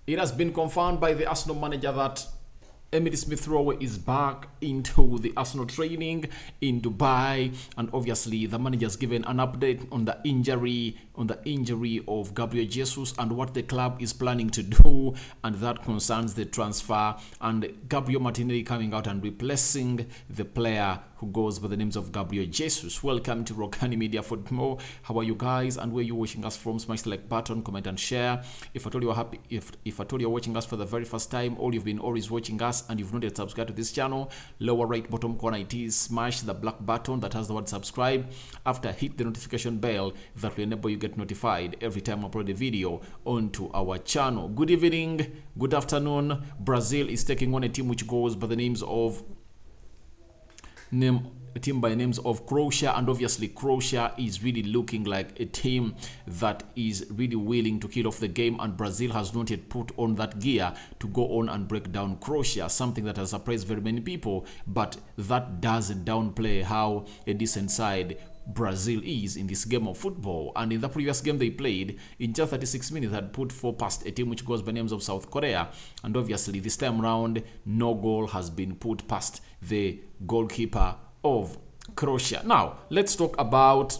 It has been confirmed by the Arsenal manager that Emile Smith-Rowe is back into the Arsenal training in Dubai, and obviously the manager has given an update on the injury of Gabriel Jesus and what the club is planning to do, and that concerns the transfer and Gabriel Martinelli coming out and replacing the player who goes by the names of Gabriel Jesus. Welcome to Rokani Media Football. How are you guys, and where you watching us from? Smash the like button, comment and share. If at all you're happy, if at all you're watching us for the very first time, or you've been always watching us and you've not yet subscribed to this channel, lower right bottom corner it is, smash the black button that has the word subscribe. After, hit the notification bell that will enable you get notified every time I upload a video onto our channel. Good evening, good afternoon. Brazil is taking on a team which goes by the names of Croatia, and obviously Croatia is really looking like a team that is really willing to kill off the game, and Brazil has not yet put on that gear to go on and break down Croatia, something that has surprised very many people, but that doesn't downplay how a decent side Brazil is in this game of football. And in the previous game they played, in just 36 minutes had put 4 past a team which goes by names of South Korea, and obviously this time round no goal has been put past the goalkeeper of Croatia. Now let's talk about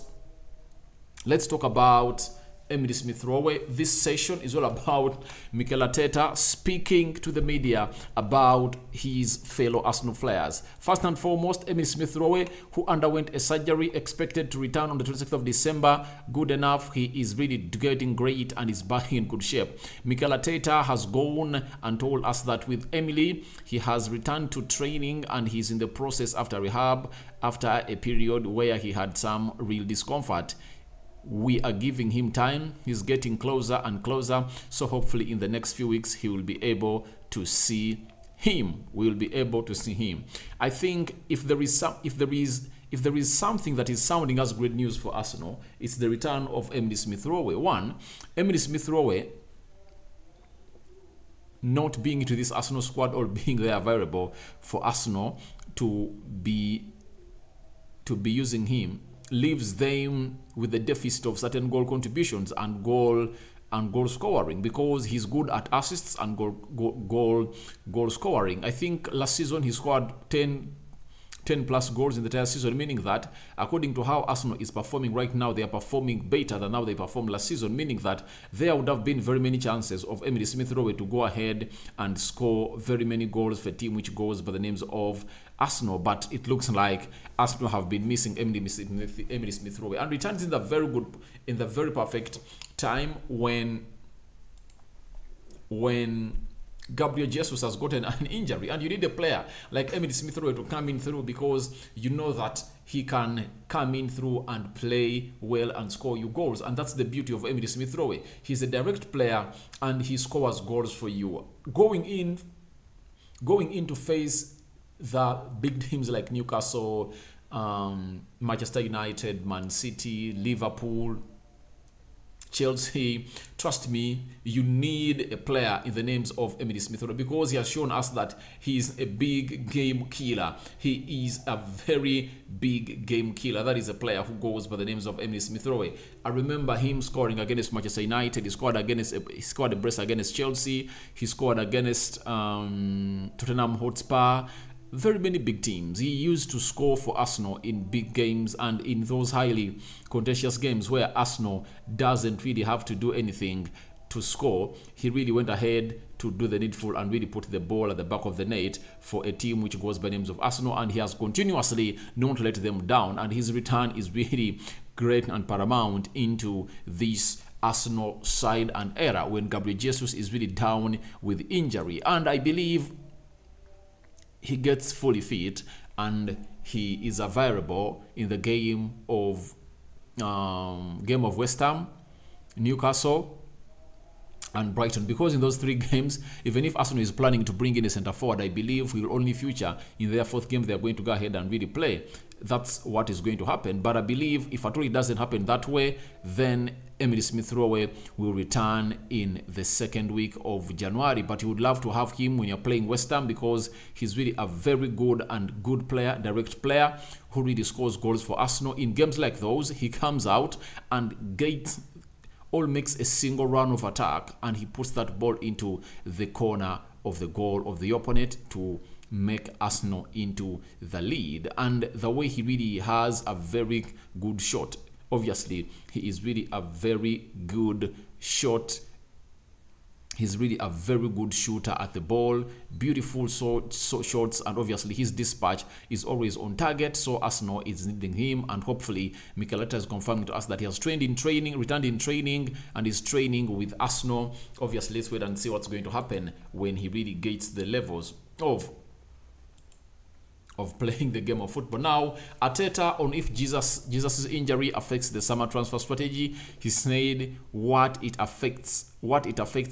Emile Smith-Rowe. This session is all about Mikel Arteta speaking to the media about his fellow Arsenal players. First and foremost, Emile Smith-Rowe, who underwent a surgery, expected to return on the 26th of December. Good enough. He is really getting great and is back in good shape. Mikel Arteta has gone and told us that with Emile, he has returned to training and he's in the process after rehab, after a period where he had some real discomfort. We are giving him time. He's getting closer and closer, so hopefully in the next few weeks he will be able to see him. We will be able to see him. I think if there is something that is sounding as great news for Arsenal, it's the return of Emile Smith-Rowe. One, Emile Smith-Rowe not being into this Arsenal squad or being there available for Arsenal to be using him leaves them with the deficit of certain goal contributions and goal scoring, because he's good at assists and goal scoring. I think last season he scored 10 plus goals in the entire season, meaning that according to how Arsenal is performing right now, they are performing better than how they performed last season, meaning that there would have been very many chances of Emile Smith-Rowe to go ahead and score very many goals for a team which goes by the names of Arsenal. But it looks like Arsenal have been missing Emile Smith-Rowe, and returns in the very perfect time when Gabriel Jesus has gotten an injury, and you need a player like Emile Smith-Rowe to come in through, because you know that he can come in through and play well and score you goals, and that's the beauty of Emile Smith-Rowe. He's a direct player and he scores goals for you. Going in to face the big teams like Newcastle, Manchester United, Man City, Liverpool, Chelsea, trust me, you need a player in the names of Emile Smith-Rowe, because he has shown us that he is a big game killer. He is a very big game killer. That is a player who goes by the names of Emile Smith-Rowe. I remember him scoring against Manchester United. He scored a brace against Chelsea. He scored against Tottenham Hotspur. Very many big teams. He used to score for Arsenal in big games and in those highly contentious games where Arsenal doesn't really have to do anything to score. He really went ahead to do the needful and really put the ball at the back of the net for a team which goes by names of Arsenal, and he has continuously not let them down, and his return is really great and paramount into this Arsenal side and era when Gabriel Jesus is really down with injury. And I believe he gets fully fit and he is available in the game of West Ham, Newcastle and Brighton, because in those 3 games, even if Arsenal is planning to bring in a centre forward, I believe he will only feature in their 4th game. They are going to go ahead and really play. That's what is going to happen. But I believe if at all it doesn't happen that way, then Emile Smith-Rowe will return in the 2nd week of January. But you would love to have him when you're playing West Ham, because he's really a very good player, direct player who really scores goals for Arsenal. In games like those, he comes out and gets all makes a single run of attack, and he puts that ball into the corner of the goal of the opponent to make Arsenal into the lead. And the way he really has a very good shot, obviously he is really a very good shot. He's really a very good shooter at the ball, beautiful shots, and obviously his dispatch is always on target. So Arsenal is needing him, and hopefully Mikel Arteta is confirming to us that he has returned in training, and is training with Arsenal. Obviously, let's wait and see what's going to happen when he really gets the levels of playing the game of football. Now, Arteta, on if Jesus's injury affects the summer transfer strategy, he said what it affects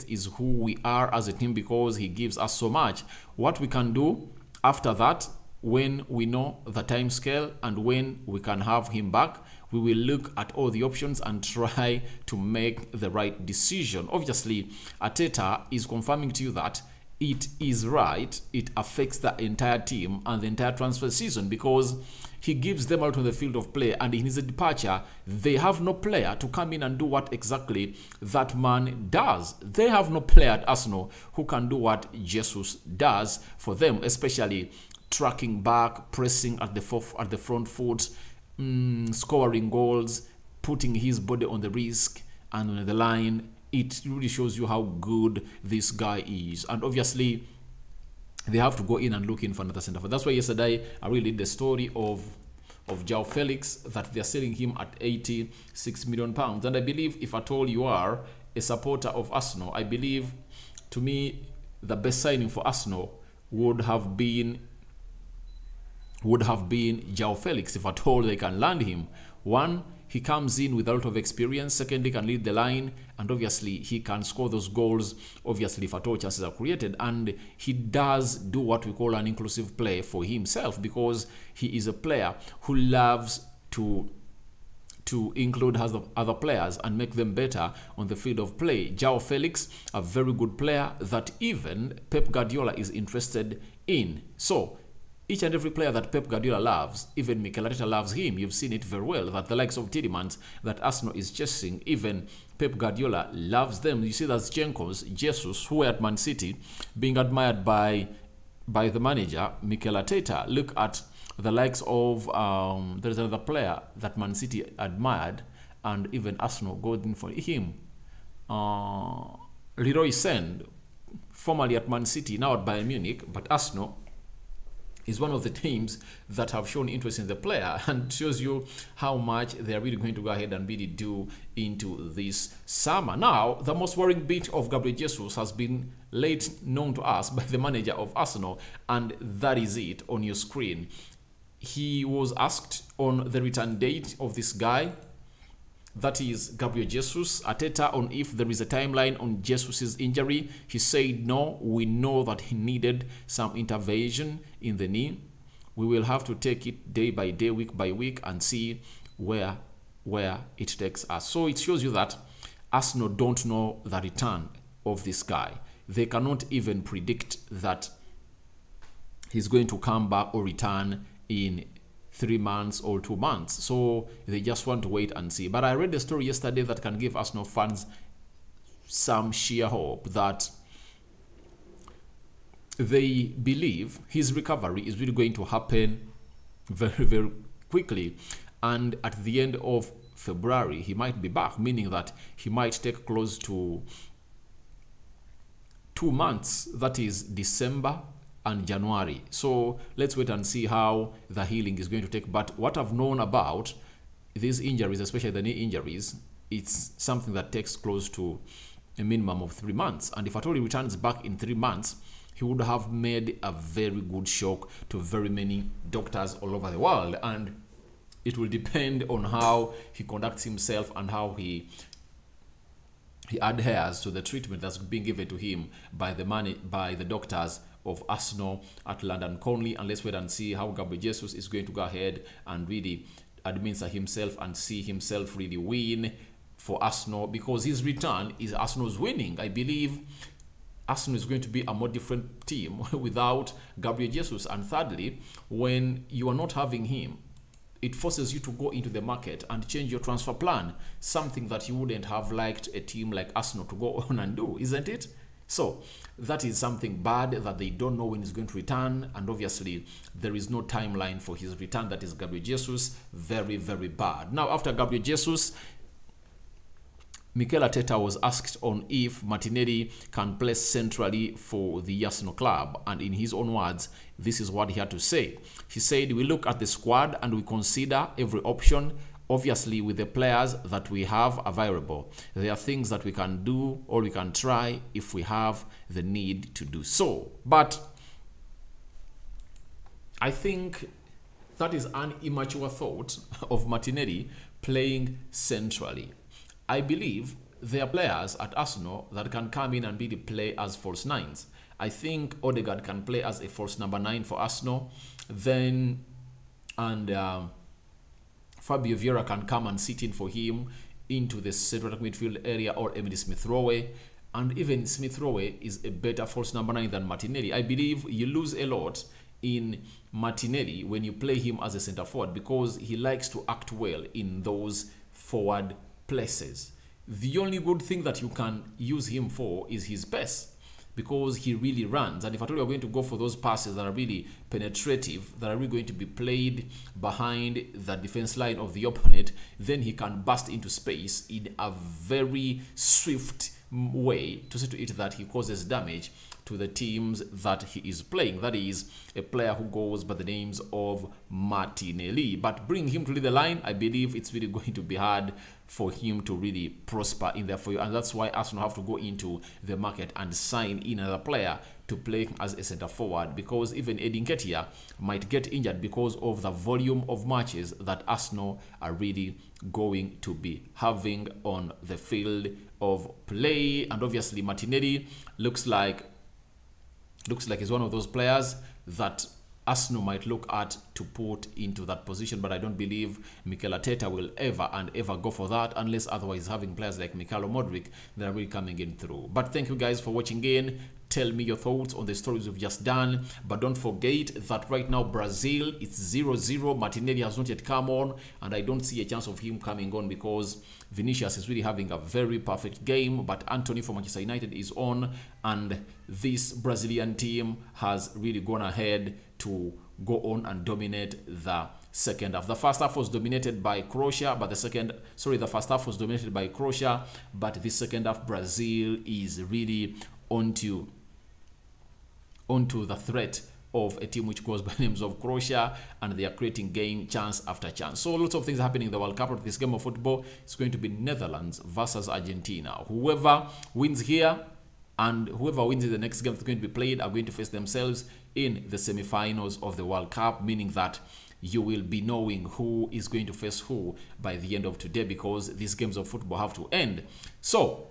is who we are as a team, because he gives us so much. What we can do after that, when we know the time scale and when we can have him back, we will look at all the options and try to make the right decision. Obviously, Arteta is confirming to you that it is right, it affects the entire team and the entire transfer season, because he gives them out on the field of play, and in his departure, they have no player to come in and do what exactly that man does. They have no player at Arsenal who can do what Jesus does for them, especially tracking back, pressing at the front foot, scoring goals, putting his body on the risk and on the line. It really shows you how good this guy is. And obviously, they have to go in and look in for another centre forward. That's why yesterday I really did the story of João Felix, that they're selling him at £86 million. And I believe, if at all you are a supporter of Arsenal, I believe, to me, the best signing for Arsenal would have been João Felix, if at all they can land him. One, he comes in with a lot of experience. Secondly, can lead the line, and obviously he can score those goals, obviously, if at all chances are created. And he does do what we call an inclusive play for himself, because he is a player who loves to include other players and make them better on the field of play. João Felix, a very good player that even Pep Guardiola is interested in. So each and every player that Pep Guardiola loves, even Mikel Arteta loves him. You've seen it very well, that the likes of Tielemans that Arsenal is chasing, even Pep Guardiola loves them. You see that Jenkos, Jesus, who were at Man City, being admired by the manager, Mikel Arteta. Look at the likes of, there's another player that Man City admired, and even Arsenal going in for him. Leroy Sand, formerly at Man City, now at Bayern Munich, but Arsenal is one of the teams that have shown interest in the player, and shows you how much they are really going to go ahead and really do into this summer. Now, the most worrying bit of Gabriel Jesus has been laid known to us by the manager of Arsenal, and that is it on your screen. He was asked on the return date of this guy, that is Gabriel Jesus, Arteta, on if there is a timeline on Jesus's injury. He said no, we know that he needed some intervention in the knee. We will have to take it day by day, week by week, and see where it takes us. So it shows you that Arsenal don't know the return of this guy. They cannot even predict that he's going to come back or return in 3 months or 2 months. So they just want to wait and see. But I read the story yesterday that can give Arsenal fans some sheer hope that they believe his recovery is really going to happen very, very quickly. And at the end of February, he might be back, meaning that he might take close to 2 months. That is December and January. So let's wait and see how the healing is going to take. But what I've known about these injuries, especially the knee injuries, it's something that takes close to a minimum of 3 months. And if at all he returns back in 3 months, he would have made a very good shock to very many doctors all over the world. And it will depend on how he conducts himself and how he adheres to the treatment that's being given to him by the doctors of Arsenal at London Conley. And let's wait and see how Gabriel Jesus is going to go ahead and really administer himself and see himself really win for Arsenal, because his return is Arsenal's winning. I believe Arsenal is going to be a more different team without Gabriel Jesus. And thirdly, when you are not having him it forces you to go into the market and change your transfer plan, something that you wouldn't have liked a team like Arsenal to go on and do, isn't it? So that is something bad, that they don't know when he's going to return, and obviously there is no timeline for his return. That is Gabriel Jesus. Very, very bad. Now, after Gabriel Jesus, Mikel Arteta was asked on if Martinelli can play centrally for the Arsenal club, and in his own words, this is what he had to say. He said, "We look at the squad and we consider every option. Obviously, with the players that we have available, there are things that we can do or we can try if we have the need to do so." But I think that is an immature thought of Martinelli playing centrally. I believe there are players at Arsenal that can come in and really play as false nines. I think Odegaard can play as a false number 9 for Arsenal. Then, Fabio Vieira can come and sit in for him into the central midfield area, or Emily Smith-Rowe. And even Smith-Rowe is a better false number 9 than Martinelli. I believe you lose a lot in Martinelli when you play him as a centre forward, because he likes to act well in those forward places. The only good thing that you can use him for is his pace, because he really runs. And if at all you're going to go for those passes that are really penetrative, that are really going to be played behind the defense line of the opponent, then he can burst into space in a very swift way to see to it that he causes damage to the teams that he is playing. That is a player who goes by the names of Martinelli. But bring him to lead the line, I believe it's really going to be hard for him to really prosper in there for you. And that's why Arsenal have to go into the market and sign in another player to play as a centre forward, because even Eddie Nketiah might get injured because of the volume of matches that Arsenal are really going to be having on the field of play. And obviously Martinelli looks like he's one of those players that Arsenal might look at to put into that position, but I don't believe Mikel Arteta will ever go for that, unless otherwise having players like Mikhailo Modric that are really coming in through. But thank you guys for watching in. Tell me your thoughts on the stories we've just done. But don't forget that right now Brazil, it's 0-0. Martinelli has not yet come on, and I don't see a chance of him coming on because Vinicius is really having a very perfect game. But Anthony for Manchester United is on, and this Brazilian team has really gone ahead to go on and dominate the second half. The first half was dominated by Croatia, but the first half was dominated by Croatia, but the second half Brazil is really onto the threat of a team which goes by the names of Croatia, and they are creating game chance after chance. So lots of things happening in the World Cup. But this game of football is going to be Netherlands versus Argentina. Whoever wins here and whoever wins in the next game that's going to be played are going to face themselves in the semi-finals of the World Cup, meaning that you will be knowing who is going to face who by the end of today, because these games of football have to end. So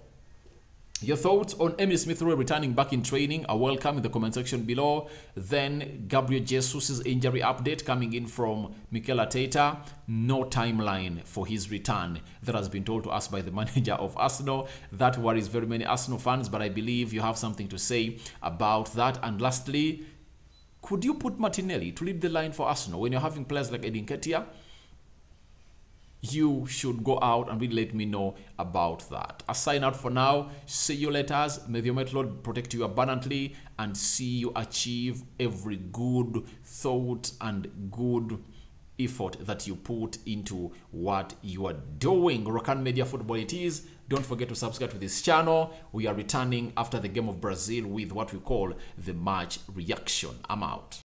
your thoughts on Emile Smith-Rowe returning back in training are welcome in the comment section below. Then Gabriel Jesus' injury update coming in from Mikel Arteta. No timeline for his return. That has been told to us by the manager of Arsenal. That worries very many Arsenal fans, but I believe you have something to say about that. And lastly, could you put Martinelli to lead the line for Arsenal when you're having players like Eddie Nketiah? You should go out and really let me know about that. I sign out for now. See you later. May the Almighty Lord protect you abundantly and see you achieve every good thought and good effort that you put into what you are doing. Rokani Media Football it is. Don't forget to subscribe to this channel. We are returning after the game of Brazil with what we call the match reaction. I'm out.